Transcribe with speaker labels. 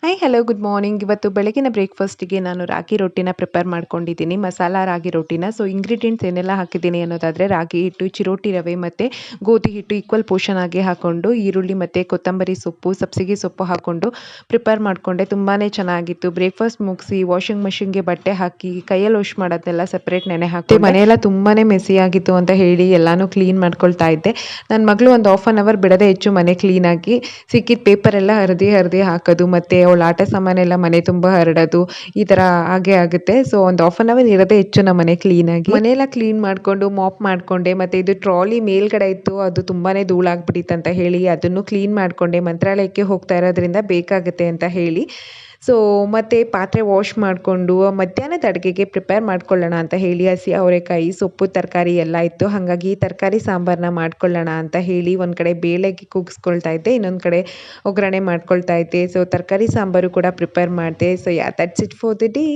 Speaker 1: Hi hello good morning. ಇವತ್ತು ಬೆಳಗಿನ ಬ್ರೇಕ್ಫಾಸ್ಟಿಗೆ ನಾನು ರಾಗಿ ರೊಟ್ಟಿನ ಪ್ರಿಪೇರ್ ಮಾಡ್ಕೊಂಡಿದ್ದೀನಿ, ಮಸಾಲ ರಾಗಿ ರೊಟ್ಟಿನ. ಸೊ ಇಂಗ್ರೀಡಿಯೆಂಟ್ಸ್ ಏನೆಲ್ಲ ಹಾಕಿದ್ದೀನಿ ಅನ್ನೋದಾದರೆ, ರಾಗಿ ಹಿಟ್ಟು, ಚಿರೋಟಿ ರವೆ ಮತ್ತು ಗೋಧಿ ಹಿಟ್ಟು ಈಕ್ವಲ್ ಪೋರ್ಷನ್ ಆಗಿ ಹಾಕ್ಕೊಂಡು, ಈರುಳ್ಳಿ ಮತ್ತು ಕೊತ್ತಂಬರಿ ಸೊಪ್ಪು, ಸಬ್ಸಿಗೆ ಸೊಪ್ಪು ಹಾಕ್ಕೊಂಡು ಪ್ರಿಪೇರ್ ಮಾಡಿಕೊಂಡೆ. ತುಂಬಾ ಚೆನ್ನಾಗಿತ್ತು. ಬ್ರೇಕ್ಫಾಸ್ಟ್ ಮುಗಿಸಿ ವಾಷಿಂಗ್ ಮಷಿನ್ಗೆ ಬಟ್ಟೆ ಹಾಕಿ ಕೈಯಲ್ಲಿ ವಾಶ್ ಮಾಡೋದನ್ನೆಲ್ಲ ಸಪ್ರೇಟ್ ನೆನೆ ಹಾಕಿ ಮನೆಯೆಲ್ಲ ತುಂಬಾ ಮೆಸ್ಸಿ ಆಗಿತ್ತು ಅಂತ ಹೇಳಿ ಎಲ್ಲನೂ ಕ್ಲೀನ್ ಮಾಡ್ಕೊಳ್ತಾ ಇದ್ದೆ. ನನ್ನ ಮಗಳು ಒಂದು ಹಾಫ್ ಆನ್ ಅವರ್ ಬಿಡದೆ ಹೆಚ್ಚು ಮನೆ ಕ್ಲೀನಾಗಿ ಸಿಕ್ಕಿದ ಪೇಪರ್ ಎಲ್ಲ ಹರಿದು ಹಾಕೋದು, ಮತ್ತು ಅವಳ ಆಟ ಸಾಮಾನೆಲ್ಲ ಮನೆ ತುಂಬ ಹರಡೋದು, ಈ ಥರ ಹಾಗೆ ಆಗುತ್ತೆ. ಸೊ ಒಂದು ಹಾಫ್ ಆನ್ ಅವರ್ ಇರೋದೇ ಹೆಚ್ಚು ನಮ್ಮ ಮನೆ ಕ್ಲೀನಾಗಿ. ಮನೆಯೆಲ್ಲ ಕ್ಲೀನ್ ಮಾಡಿಕೊಂಡು ಮಾಪ್ ಮಾಡಿಕೊಂಡೆ. ಮತ್ತು ಇದು ಟ್ರಾಲಿ ಮೇಲ್ಗಡೆ ಇತ್ತು, ಅದು ತುಂಬಾ ಧೂಳಾಗ್ಬಿಟ್ಟಿತ್ತು ಅಂತ ಹೇಳಿ ಅದನ್ನು ಕ್ಲೀನ್ ಮಾಡಿಕೊಂಡೆ. ಮಂತ್ರಾಲಯಕ್ಕೆ ಹೋಗ್ತಾ ಇರೋದ್ರಿಂದ ಬೇಕಾಗುತ್ತೆ ಅಂತ ಹೇಳಿ. ಸೊ ಮತ್ತು ಪಾತ್ರೆ ವಾಶ್ ಮಾಡಿಕೊಂಡು ಮಧ್ಯಾಹ್ನದ ಅಡುಗೆಗೆ ಪ್ರಿಪೇರ್ ಮಾಡ್ಕೊಳ್ಳೋಣ ಅಂತ ಹೇಳಿ ಹಸಿ ಅವರೆಕಾಯಿ, ಸೊಪ್ಪು, ತರಕಾರಿ ಎಲ್ಲ ಇತ್ತು. ಹಾಗಾಗಿ ತರಕಾರಿ ಸಾಂಬಾರನ್ನ ಮಾಡ್ಕೊಳ್ಳೋಣ ಅಂತ ಹೇಳಿ ಒಂದು ಕಡೆ ಬೇಳೆಗೆ ಕೂಗಿಸ್ಕೊಳ್ತಾ ಇದ್ದೆ, ಇನ್ನೊಂದು ಕಡೆ ಒಗ್ಗರಣೆ ಮಾಡ್ಕೊಳ್ತಾ ಇದ್ದೆ. ಸೊ ತರಕಾರಿ ಸಾಂಬಾರು ಕೂಡ ಪ್ರಿಪೇರ್ ಮಾಡಿದೆ. So that's it for the day.